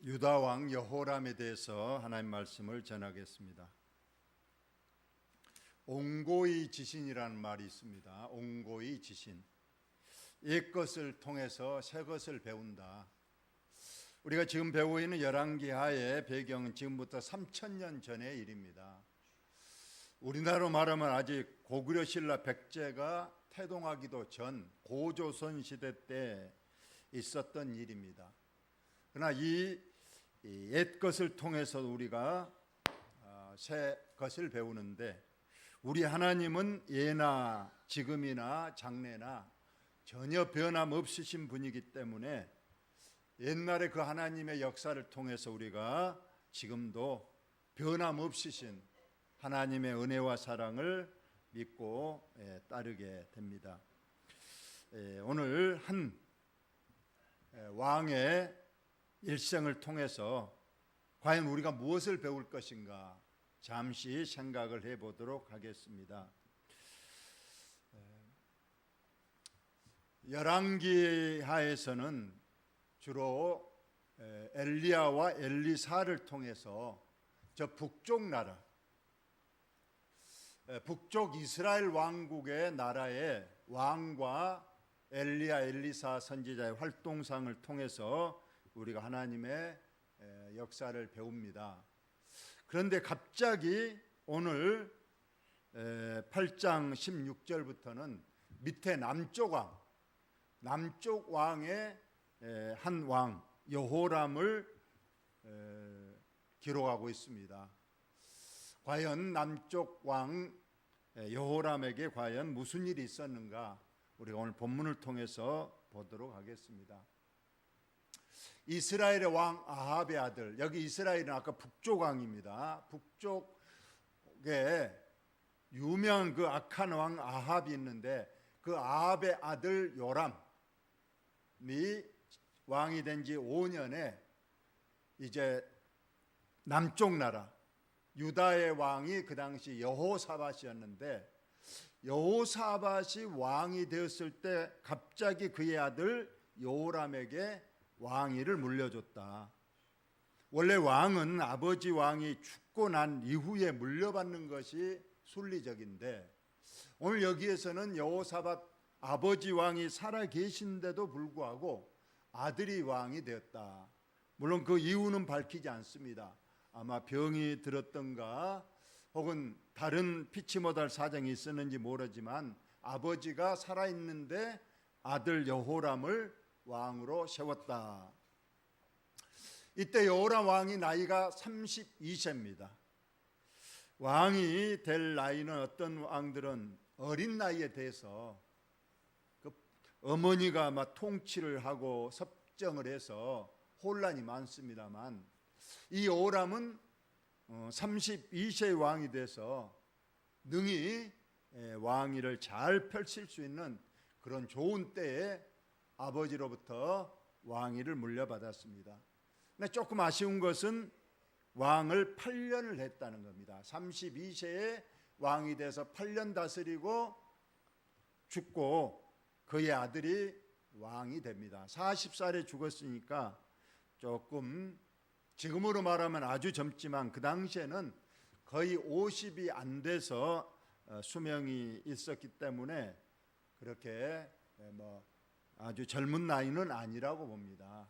유다 왕 여호람에 대해서 하나님 말씀을 전하겠습니다. 옹고이 지신이라는 말이 있습니다. 옹고이 지신. 옛 것을 통해서 새 것을 배운다. 우리가 지금 배우고 있는 열왕기하의 배경은 지금부터 3000년 전의 일입니다. 우리나라로 말하면 아직 고구려 신라 백제가 태동하기도 전 고조선 시대 때 있었던 일입니다. 그러나 이 옛 것을 통해서 우리가 새 것을 배우는데, 우리 하나님은 예나 지금이나 장래나 전혀 변함없으신 분이기 때문에 옛날에 그 하나님의 역사를 통해서 우리가 지금도 변함없으신 하나님의 은혜와 사랑을 믿고 따르게 됩니다. 오늘 한 왕의 일생을 통해서 과연 우리가 무엇을 배울 것인가 잠시 생각을 해보도록 하겠습니다. 열왕기하에서는 주로 엘리야와 엘리사를 통해서 저 북쪽 나라, 북쪽 이스라엘 왕국의 나라의 왕과 엘리야, 엘리사 선지자의 활동상을 통해서 우리가 하나님의 역사를 배웁니다. 그런데 갑자기 오늘 8장 16절부터는 밑에 남쪽 왕의 한 왕 여호람을 기록하고 있습니다. 과연 남쪽 왕 여호람에게 과연 무슨 일이 있었는가, 우리가 오늘 본문을 통해서 보도록 하겠습니다. 이스라엘의 왕 아합의 아들, 여기 이스라엘은 아까 북쪽 왕입니다. 북쪽에 유명한 그 악한 왕 아합이 있는데, 그 아합의 아들 요람이 왕이 된 지 5년에 이제 남쪽 나라 유다의 왕이 그 당시 여호사밧이었는데, 여호사밧이 왕이 되었을 때 갑자기 그의 아들 여호람에게 왕위를 물려줬다. 원래 왕은 아버지 왕이 죽고 난 이후에 물려받는 것이 순리적인데, 오늘 여기에서는 여호사밧 아버지 왕이 살아 계신데도 불구하고 아들이 왕이 되었다. 물론 그 이유는 밝히지 않습니다. 아마 병이 들었던가 혹은 다른 피치 못할 사정이 있었는지 모르지만 아버지가 살아있는데 아들 여호람을 왕으로 세웠다. 이때 여호람 왕이 나이가 32세입니다. 왕이 될 나이는 어떤 왕들은 어린 나이에 대해서 그 어머니가 막 통치를 하고 섭정을 해서 혼란이 많습니다만, 이 여호람은 32세의 왕이 돼서 능히 왕위를 잘 펼칠 수 있는 그런 좋은 때에 아버지로부터 왕위를 물려받았습니다. 근데 조금 아쉬운 것은 왕을 8년을 했다는 겁니다. 32세에 왕이 돼서 8년 다스리고 죽고 그의 아들이 왕이 됩니다. 40살에 죽었으니까 조금, 지금으로 말하면 아주 젊지만 그 당시에는 거의 50이 안 돼서 수명이 있었기 때문에 그렇게 아주 젊은 나이는 아니라고 봅니다.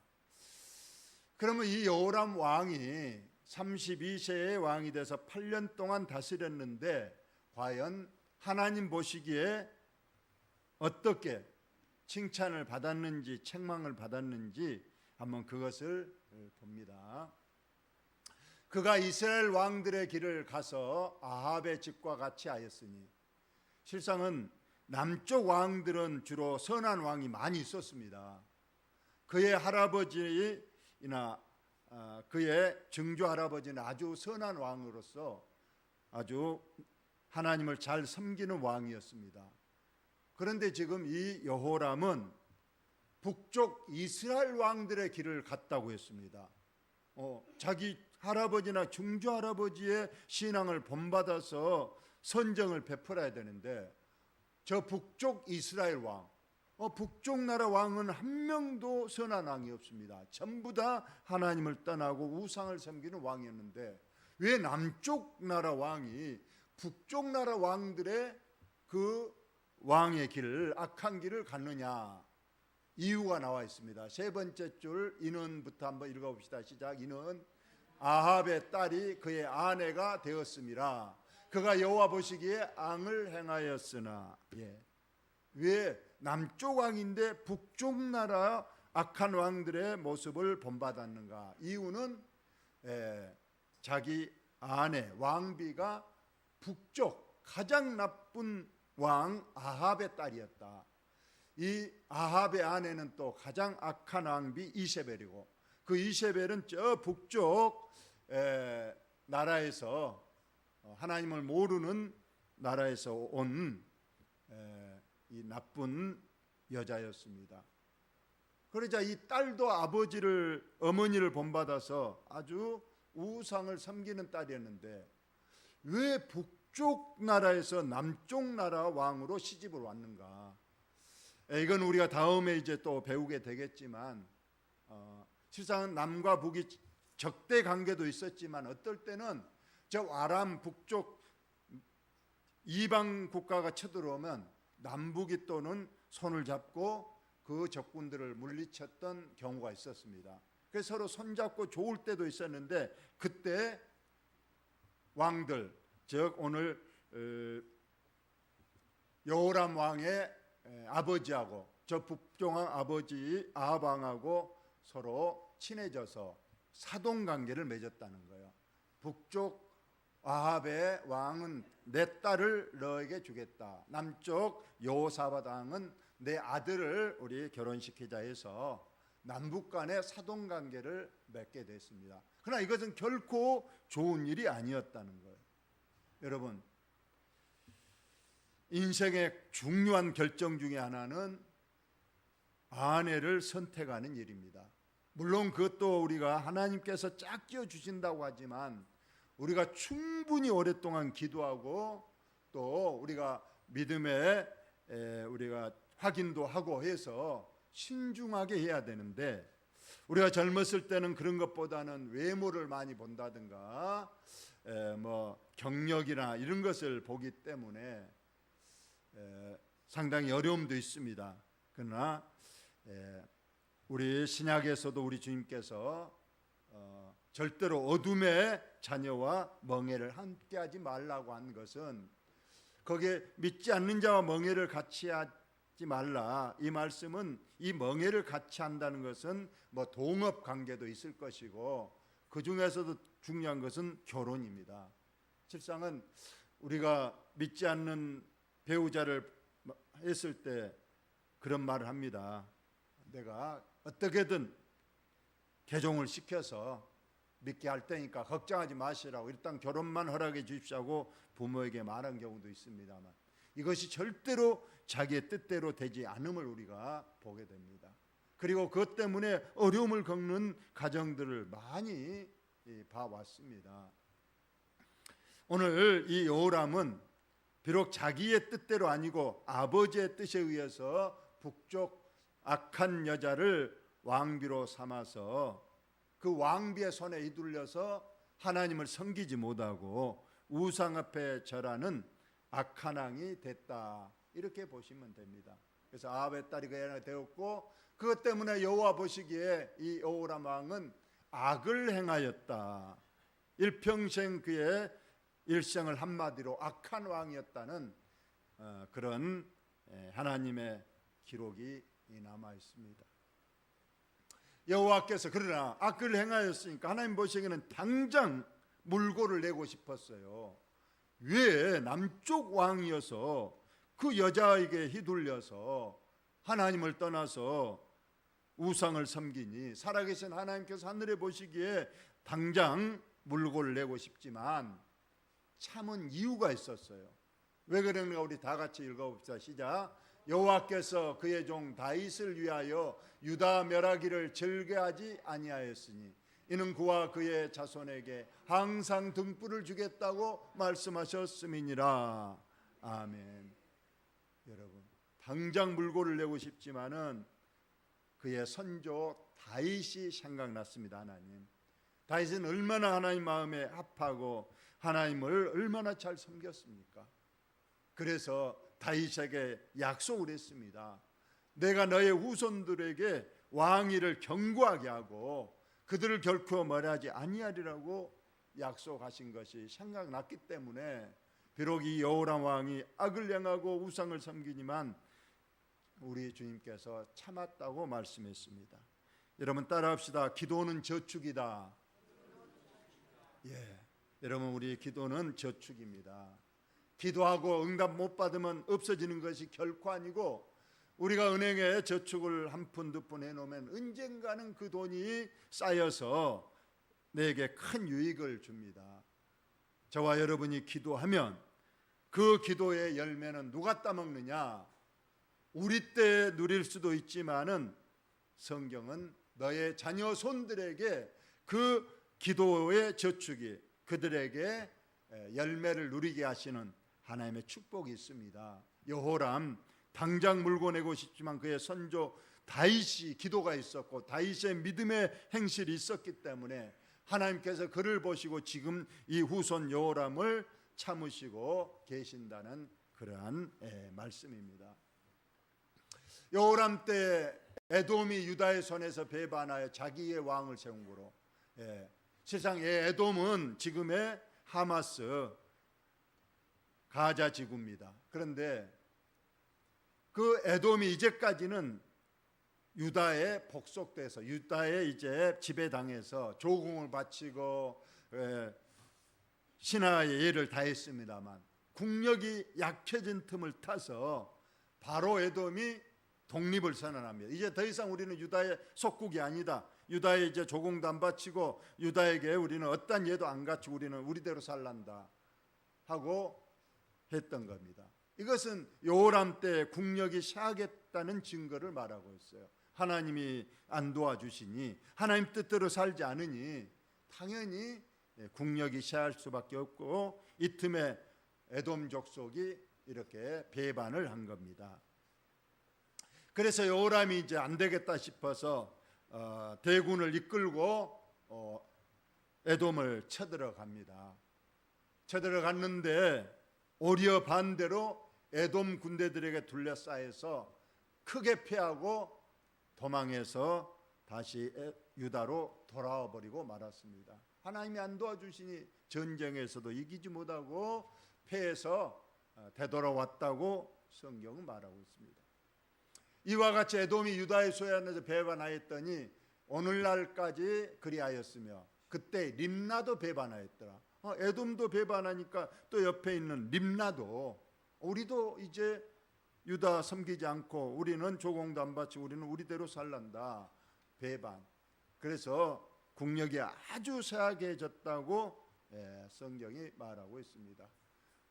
그러면 이 여호람 왕이 32세의 왕이 돼서 8년 동안 다스렸는데, 과연 하나님 보시기에 어떻게 칭찬을 받았는지 책망을 받았는지 한번 그것을 봅니다. 그가 이스라엘 왕들의 길을 가서 아합의 집과 같이 하였으니, 실상은 남쪽 왕들은 주로 선한 왕이 많이 있었습니다. 그의 할아버지나 그의 증조 할아버지는 아주 선한 왕으로서 아주 하나님을 잘 섬기는 왕이었습니다. 그런데 지금 이 여호람은 북쪽 이스라엘 왕들의 길을 갔다고 했습니다. 자기 할아버지나 증조 할아버지의 신앙을 본받아서 선정을 베풀어야 되는데, 저 북쪽 이스라엘 왕, 북쪽 나라 왕은 한 명도 선한 왕이 없습니다. 전부 다 하나님을 떠나고 우상을 섬기는 왕이었는데 왜 남쪽 나라 왕이 북쪽 나라 왕들의 그 왕의 길을, 악한 길을 갔느냐? 이유가 나와 있습니다. 세 번째 줄 인원부터 한번 읽어봅시다. 시작. 이는 아합의 딸이 그의 아내가 되었음이라. 그가 여호와 보시기에 악을 행하였으나. 왜 남쪽 왕인데 북쪽 나라 악한 왕들의 모습을 본받았는가? 이유는 자기 아내 왕비가 북쪽 가장 나쁜 왕 아합의 딸이었다. 이 아합의 아내는 또 가장 악한 왕비 이세벨이고, 그 이세벨은 저 북쪽 나라에서 하나님을 모르는 나라에서 온 이 나쁜 여자였습니다. 그러자 이 딸도 어머니를 본받아서 아주 우상을 섬기는 딸이었는데 왜 북쪽 나라에서 남쪽 나라 왕으로 시집을 왔는가? 이건 우리가 다음에 이제 또 배우게 되겠지만 실상은 남과 북이 적대 관계도 있었지만 어떨 때는 저 아람 북쪽 이방 국가가 쳐들어오면 남북이 또는 손을 잡고 그 적군들을 물리쳤던 경우가 있었습니다. 그래서 서로 손잡고 좋을 때도 있었는데 그때 왕들, 즉 오늘 여호람 왕의 아버지하고 저 북쪽 왕 아버지 아합 왕하고 서로 친해져서 사돈관계를 맺었다는 거예요. 북쪽 아합의 왕은 내 딸을 너에게 주겠다. 남쪽 여호사밧 왕은 내 아들을 우리 결혼시키자 해서 남북 간의 사돈관계를 맺게 됐습니다. 그러나 이것은 결코 좋은 일이 아니었다는 거예요. 여러분, 인생의 중요한 결정 중에 하나는 아내를 선택하는 일입니다. 물론 그것도 우리가 하나님께서 짝지어 주신다고 하지만 우리가 충분히 오랫동안 기도하고 또 우리가 믿음에 우리가 확인도 하고 해서 신중하게 해야 되는데 우리가 젊었을 때는 그런 것보다는 외모를 많이 본다든가 경력이나 이런 것을 보기 때문에 상당히 어려움도 있습니다. 그러나 우리 신약에서도 우리 주님께서 절대로 어둠의 자녀와 멍에를 함께하지 말라고 한 것은 거기에 믿지 않는 자와 멍에를 같이 하지 말라. 이 말씀은 이 멍에를 같이 한다는 것은 동업 관계도 있을 것이고 그 중에서도 중요한 것은 결혼입니다. 실상은 우리가 믿지 않는 배우자를 했을 때 그런 말을 합니다. 내가 어떻게든 개종을 시켜서 믿게 할 테니까 걱정하지 마시라고, 일단 결혼만 허락해 주십시오 하고 부모에게 말한 경우도 있습니다만 이것이 절대로 자기의 뜻대로 되지 않음을 우리가 보게 됩니다. 그리고 그것 때문에 어려움을 겪는 가정들을 많이 봐왔습니다. 오늘 이 여호람은 비록 자기의 뜻대로 아니고 아버지의 뜻에 의해서 북쪽 악한 여자를 왕비로 삼아서 그 왕비의 손에 이둘려서 하나님을 섬기지 못하고 우상 앞에 절하는 악한 왕이 됐다, 이렇게 보시면 됩니다. 그래서 아합의 딸이 그 애가 되었고 그것 때문에 여호와 보시기에 이 여호람 왕은 악을 행하였다. 일평생 그의 일생을 한마디로 악한 왕이었다는 그런 하나님의 기록이 남아 있습니다. 여호와께서 그러나 악을 행하였으니까 하나님 보시기에는 당장 물고를 내고 싶었어요. 왜 남쪽 왕이어서 그 여자에게 휘둘려서 하나님을 떠나서 우상을 섬기니? 살아계신 하나님께서 하늘에 보시기에 당장 물고를 내고 싶지만 참은 이유가 있었어요. 왜 그런가 우리 다 같이 읽어봅시다. 시작. 여호와께서 그의 종 다윗을 위하여 유다 멸하기를 즐겨하지 아니하였으니 이는 그와 그의 자손에게 항상 등불을 주겠다고 말씀하셨음이니라. 아멘. 여러분, 당장 물고를 내고 싶지만은 그의 선조 다윗이 생각났습니다. 하나님, 다윗은 얼마나 하나님 마음에 합하고 하나님을 얼마나 잘 섬겼습니까? 그래서 다윗에게 약속을 했습니다. 내가 너의 후손들에게 왕위를 견고하게 하고 그들을 결코 멸하지 아니하리라고 약속하신 것이 생각났기 때문에 비록 이 여호람 왕이 악을 행하고 우상을 섬기지만 우리 주님께서 참았다고 말씀했습니다. 여러분 따라합시다. 기도는 저축이다. 예, 여러분 우리 기도는 저축입니다. 기도하고 응답 못 받으면 없어지는 것이 결코 아니고 우리가 은행에 저축을 한 푼 두 푼 해놓으면 언젠가는 그 돈이 쌓여서 내게 큰 유익을 줍니다. 저와 여러분이 기도하면 그 기도의 열매는 누가 따먹느냐? 우리 때 누릴 수도 있지만은 성경은 너의 자녀 손들에게 그 기도의 저축이 그들에게 열매를 누리게 하시는 하나님의 축복이 있습니다. 여호람 당장 물고 내고 싶지만 그의 선조 다윗이 기도가 있었고 다윗의 믿음의 행실이 있었기 때문에 하나님께서 그를 보시고 지금 이 후손 여호람을 참으시고 계신다는 그러한 말씀입니다. 여호람 때 에돔이 유다의 손에서 배반하여 자기의 왕을 세운 거로 세상에 에돔은 지금의 하마스 가자 지구입니다. 그런데 그 에돔이 이제까지는 유다에 복속돼서 유다에 이제 지배당해서 조공을 바치고 신하의 예를 다했습니다만 국력이 약해진 틈을 타서 바로 에돔이 독립을 선언합니다. 이제 더 이상 우리는 유다의 속국이 아니다. 유다에 이제 조공도 안 바치고 유다에게 우리는 어떤 예도 안 갖추고 우리는 우리대로 살란다 하고 했던 겁니다. 이것은 여호람 때 국력이 쇠하겠다는 증거를 말하고 있어요. 하나님이 안 도와주시니 하나님 뜻대로 살지 않으니 당연히 국력이 쇠할 수밖에 없고 이 틈에 에돔 족속이 이렇게 배반을 한 겁니다. 그래서 여호람이 이제 안 되겠다 싶어서 대군을 이끌고 에돔을 쳐들어갑니다. 쳐들어갔는데 오히려 반대로 에돔 군대들에게 둘러싸여서 크게 패하고 도망해서 다시 유다로 돌아와 버리고 말았습니다. 하나님이 안 도와주시니 전쟁에서도 이기지 못하고 패해서 되돌아왔다고 성경은 말하고 있습니다. 이와 같이 에돔이 유다의 소유 안에서 배반하였더니 오늘날까지 그리하였으며 그때 림나도 배반하였더라. 에돔도 배반하니까 또 옆에 있는 림나도 우리도 이제 유다 섬기지 않고 우리는 조공도 안 바치고 우리는 우리대로 살란다. 배반. 그래서 국력이 아주 쇠약해졌다고 성경이 말하고 있습니다.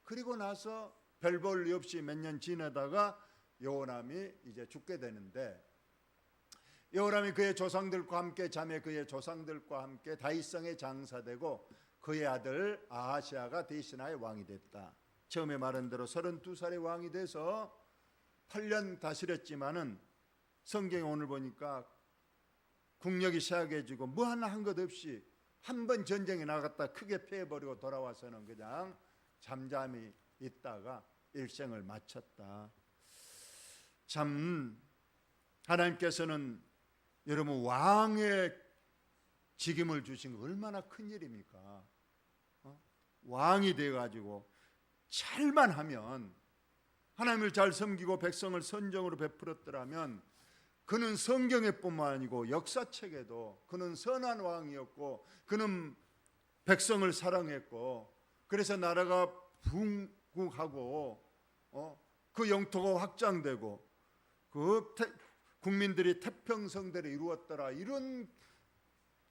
그리고 나서 별 볼 일 없이 몇 년 지나다가 여호람이 이제 죽게 되는데 여호람이 그의 조상들과 함께 자매 그의 조상들과 함께 다윗성에 장사되고 그의 아들 아하시아가 대신하여 왕이 됐다. 처음에 말한 대로 32살의 왕이 돼서 8년 다스렸지만은 성경에 오늘 보니까 국력이 쇠약해지고 뭐 하나 한 것 없이 한 번 전쟁에 나갔다 크게 패해버리고 돌아와서는 그냥 잠잠히 있다가 일생을 마쳤다. 참 하나님께서는 여러분 왕의 직임을 주신 거 얼마나 큰 일입니까? 왕이 돼가지고 잘만 하면 하나님을 잘 섬기고 백성을 선정으로 베풀었더라면 그는 성경에뿐만 아니고 역사책에도 그는 선한 왕이었고 그는 백성을 사랑했고 그래서 나라가 붕국하고 그 영토가 확장되고 그 국민들이 태평성대를 이루었더라 이런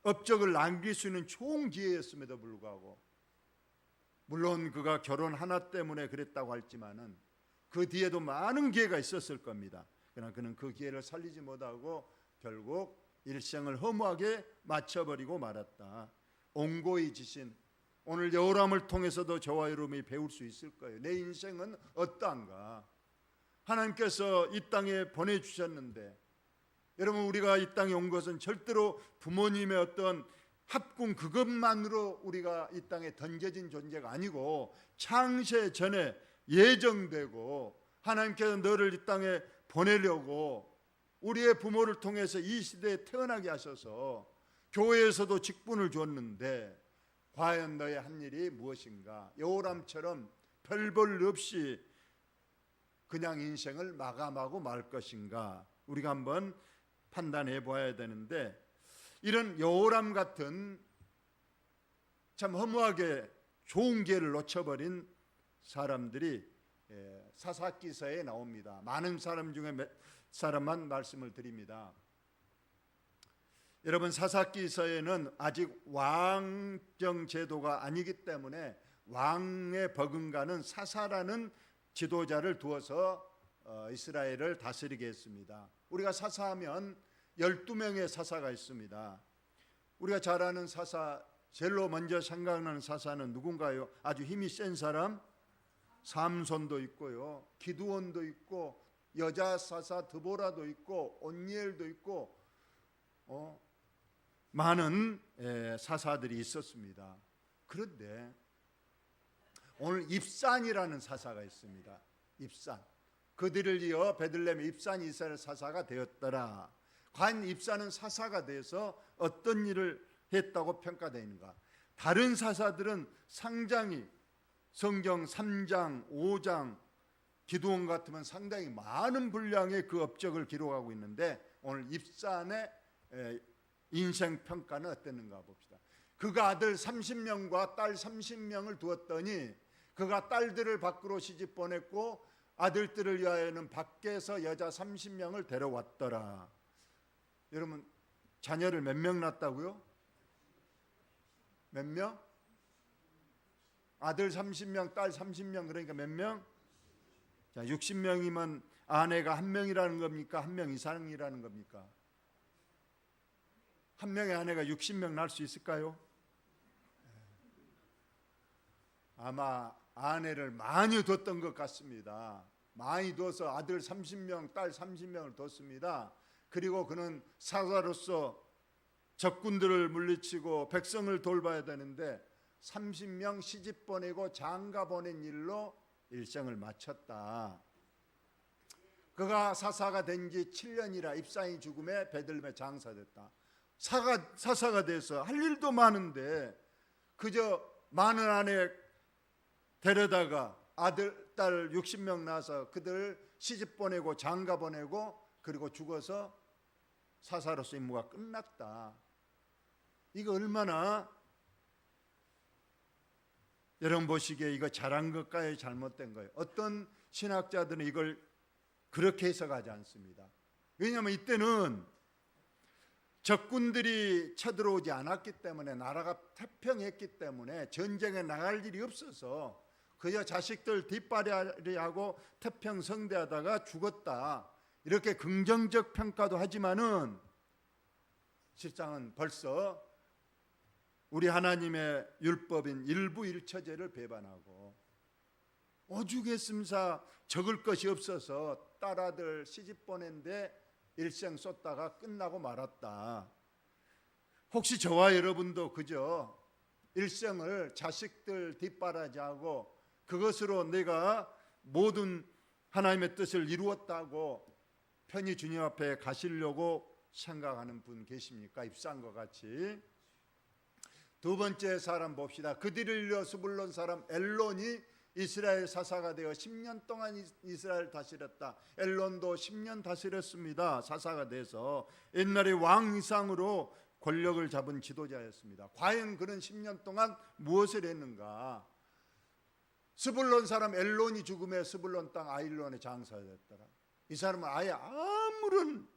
업적을 남길 수 있는 좋은 기회였음에도 불구하고 물론 그가 결혼 하나 때문에 그랬다고 할지만은 그 뒤에도 많은 기회가 있었을 겁니다. 그러나 그는 그 기회를 살리지 못하고 결국 일생을 허무하게 마쳐버리고 말았다. 온고이 지신 오늘 여호람을 통해서도 저와 여러분이 배울 수 있을 거예요. 내 인생은 어떠한가? 하나님께서 이 땅에 보내주셨는데, 여러분, 우리가 이 땅에 온 것은 절대로 부모님의 어떤 합궁 그것만으로 우리가 이 땅에 던져진 존재가 아니고, 창세 전에 예정되고 하나님께서 너를 이 땅에 보내려고 우리의 부모를 통해서 이 시대에 태어나게 하셔서 교회에서도 직분을 줬는데, 과연 너의 한 일이 무엇인가? 여호람처럼 별 볼 없이 그냥 인생을 마감하고 말 것인가? 우리가 한번 판단해 봐야 되는데, 이런 여호람 같은 참 허무하게 좋은 기회를 놓쳐버린 사람들이 사사기서에 나옵니다. 많은 사람 중에 몇 사람만 말씀을 드립니다. 여러분, 사사기서에는 아직 왕정 제도가 아니기 때문에 왕에 버금가는 사사라는 지도자를 두어서 이스라엘을 다스리게 했습니다. 우리가 사사하면 12명의 사사가 있습니다. 우리가 잘 아는 사사, 제일로 먼저 생각나는 사사는 누군가요? 아주 힘이 센 사람, 삼손도 있고요, 기드온도 있고, 여자 사사 드보라도 있고, 온니엘도 있고, 많은 사사들이 있었습니다. 그런데 오늘 입산이라는 사사가 있습니다. 입산. 그들을 이어 베들레헴 입산이 이스라엘 사사가 되었더라. 과연 입산은 사사가 돼서 어떤 일을 했다고 평가되는가? 다른 사사들은 상장이 성경 3장, 5장, 기드온 같으면 상당히 많은 분량의 그 업적을 기록하고 있는데, 오늘 입산의 인생 평가는 어땠는가 봅시다. 그가 아들 30명과 딸 30명을 두었더니 그가 딸들을 밖으로 시집 보냈고 아들들을 위하여는 밖에서 여자 30명을 데려왔더라. 여러분, 자녀를 몇 명 낳았다고요? 몇 명? 아들 30명, 딸 30명, 그러니까 몇 명? 자, 60명이면 아내가 한 명이라는 겁니까? 한 명 이상이라는 겁니까? 한 명의 아내가 60명 낳을 수 있을까요? 아마 아내를 많이 뒀던 것 같습니다. 많이 둬서 아들 30명, 딸 30명을 뒀습니다. 그리고 그는 사사로서 적군들을 물리치고 백성을 돌봐야 되는데 30명 시집 보내고 장가 보낸 일로 일생을 마쳤다. 그가 사사가 된 지 7년이라 입산이 죽음에 베들레헴에 장사됐다. 사사가 돼서 할 일도 많은데 그저 많은 아내 데려다가 아들, 딸 60명 낳아서 그들 시집 보내고 장가 보내고 그리고 죽어서 사사로서 임무가 끝났다. 이거 얼마나 여러분 보시기에 이거 잘한 것과의 잘못된 거예요. 어떤 신학자들은 이걸 그렇게 해석하지 않습니다. 왜냐하면 이때는 적군들이 쳐들어오지 않았기 때문에, 나라가 태평했기 때문에 전쟁에 나갈 일이 없어서 그저 자식들 뒷바라리하고 태평성대하다가 죽었다, 이렇게 긍정적 평가도 하지만은 실상은 벌써 우리 하나님의 율법인 일부일처제를 배반하고 오죽했음사 적을 것이 없어서 딸아들 시집 보낸데 일생 쏟다가 끝나고 말았다. 혹시 저와 여러분도 그저 일생을 자식들 뒷바라지하고 그것으로 내가 모든 하나님의 뜻을 이루었다고 편히 주님 앞에 가시려고 생각하는 분 계십니까? 입산과 같이. 두 번째 사람 봅시다. 그들을 이어 스불론 사람 엘론이 이스라엘 사사가 되어 10년 동안 이스라엘 다스렸다. 엘론도 10년 다스렸습니다. 사사가 돼서 옛날에 왕 이상으로 권력을 잡은 지도자였습니다. 과연 그는 10년 동안 무엇을 했는가? 스불론 사람 엘론이 죽음에 스불론 땅 아일론에 장사됐더라. 이 사람은 아예 아무런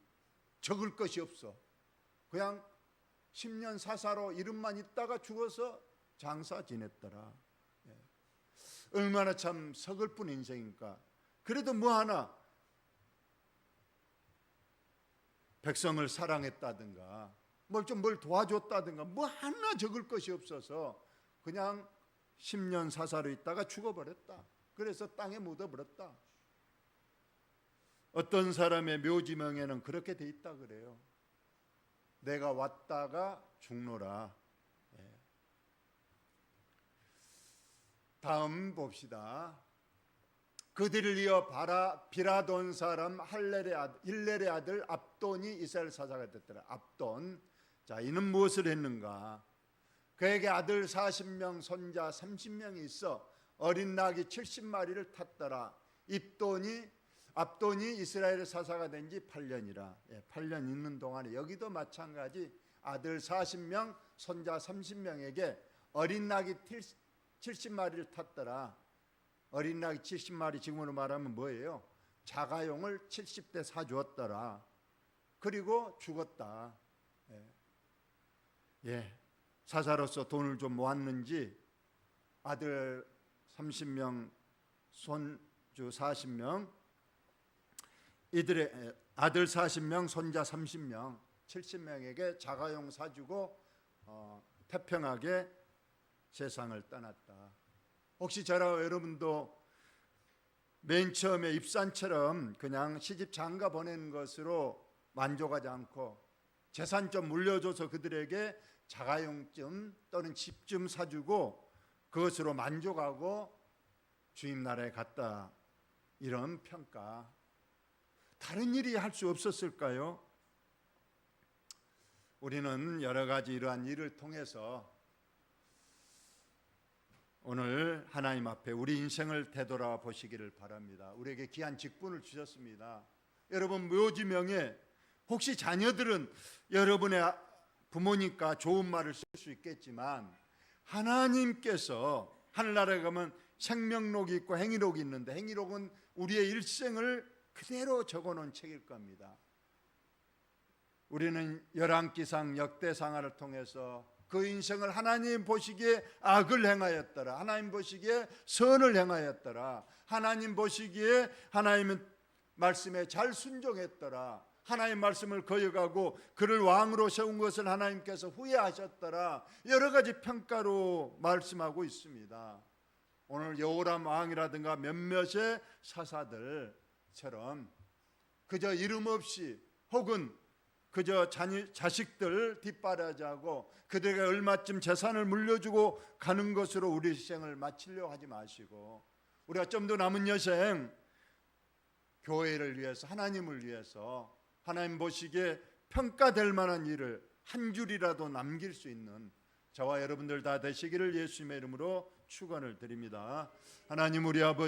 적을 것이 없어. 그냥 10년 사사로 이름만 있다가 죽어서 장사 지냈더라. 얼마나 참 서글픈 인생입니까? 그래도 뭐 하나 백성을 사랑했다든가 뭘 도와줬다든가 뭐 하나 적을 것이 없어서 그냥 10년 사사로 있다가 죽어버렸다. 그래서 땅에 묻어버렸다. 어떤 사람의 묘지명에는 그렇게 돼 있다 그래요. 내가 왔다가 죽노라. 다음 봅시다. 그들을 이어 비라돈 사람 힐렐의 아들 압돈이 이스라엘 사사가 됐더라. 압돈. 자, 이는 무엇을 했는가? 그에게 아들 40명, 손자 30명이 있어 어린 낙이 70마리를 탔더라. 압돈이 이스라엘 사사가 된 지 8년이라. 8년 있는 동안에 여기도 마찬가지 아들 40명, 손자 30명에게 어린 낙이 70마리를 탔더라. 어린 낙이 70마리 지금으로 말하면 뭐예요? 자가용을 70대 사주었더라. 그리고 죽었다. 사사로서 돈을 좀 모았는지 아들 30명, 손주 40명, 이들의 아들 40명, 손자 30명, 70명에게 자가용 사주고 태평하게 세상을 떠났다. 혹시 저와 여러분도 맨 처음에 입산처럼 그냥 시집 장가 보내는 것으로 만족하지 않고 재산 좀 물려줘서 그들에게 자가용쯤 또는 집 좀 사주고 그것으로 만족하고 주님 나라에 갔다, 이런 평가. 다른 일이 할 수 없었을까요? 우리는 여러 가지 이러한 일을 통해서 오늘 하나님 앞에 우리 인생을 되돌아보시기를 바랍니다. 우리에게 귀한 직분을 주셨습니다. 여러분 묘지명에 혹시 자녀들은 여러분의 부모니까 좋은 말을 쓸 수 있겠지만 하나님께서 하늘나라에 가면 생명록이 있고 행위록이 있는데 행위록은 우리의 일생을 그대로 적어놓은 책일 겁니다. 우리는 열왕기상 역대상하를 통해서 그 인생을 하나님 보시기에 악을 행하였더라, 하나님 보시기에 선을 행하였더라, 하나님 보시기에 하나님의 말씀에 잘 순종했더라, 하나님 말씀을 거역하고 그를 왕으로 세운 것을 하나님께서 후회하셨더라, 여러 가지 평가로 말씀하고 있습니다. 오늘 여호람 왕이라든가 몇몇의 사사들처럼 그저 이름 없이 혹은 그저 자식들 뒷바라지하고 그들에게 얼마쯤 재산을 물려주고 가는 것으로 우리 생을 마치려고 하지 마시고, 우리가 좀 더 남은 여생 교회를 위해서, 하나님을 위해서 하나님 보시기에 평가될 만한 일을 한 줄이라도 남길 수 있는 저와 여러분들 다 되시기를 예수님의 이름으로 축원을 드립니다. 하나님 우리 아버지,